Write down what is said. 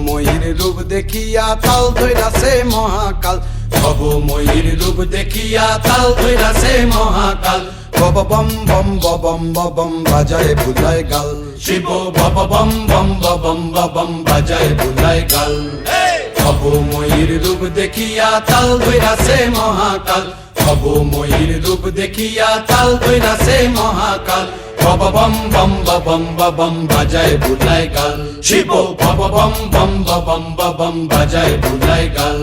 ময়ূর রূপ দেখিয়া তাল ধইরাছে মহাকাল, ভব ময়ূর রূপ দেখিয়া তাল ধইরাছে মহাকাল। বব বম বম বম বম বাজায় বুলায় গাল, শিব বব বম বম বম বম বাজায় বুলায় গাল। ভব ময়ূর রূপ দেখিয়া তাল ধইরাছে মহাকাল, ভব ময়ূর রূপ দেখিয়া তাল ধইরাছে মহাকাল। বব বম বম বম বাজায় বুলায় গাল, শিব বব বম বম বম বাজায় বুলায় গাল।